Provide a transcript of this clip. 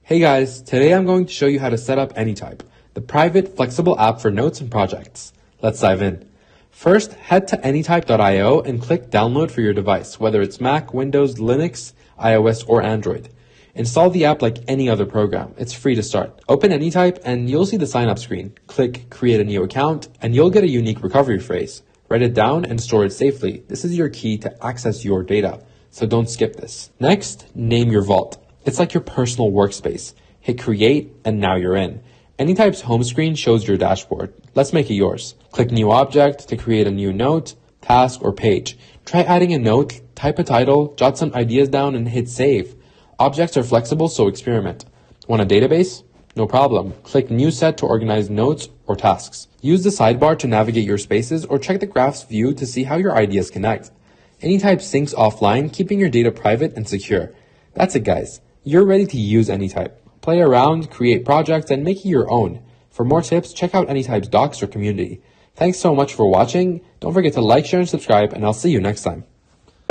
Hey guys, today I'm going to show you how to set up Anytype, the private, flexible app for notes and projects. Let's dive in. First, head to anytype.io and click download for your device, whether it's Mac, Windows, Linux, iOS, or Android. Install the app like any other program. It's free to start. Open Anytype and you'll see the sign up screen. Click create a new account and you'll get a unique recovery phrase. Write it down and store it safely. This is your key to access your data, so don't skip this. Next, name your vault. It's like your personal workspace. Hit create and now you're in. Anytype's home screen shows your dashboard. Let's make it yours. Click new object to create a new note, task, or page. Try adding a note, type a title, jot some ideas down, and hit save. Objects are flexible, so experiment. Want a database? No problem. Click new set to organize notes or tasks. Use the sidebar to navigate your spaces or check the graphs view to see how your ideas connect. Anytype syncs offline, keeping your data private and secure. That's it, guys. You're ready to use Anytype. Play around, create projects, and make it your own. For more tips, check out Anytype's docs or community. Thanks so much for watching. Don't forget to like, share, and subscribe, and I'll see you next time.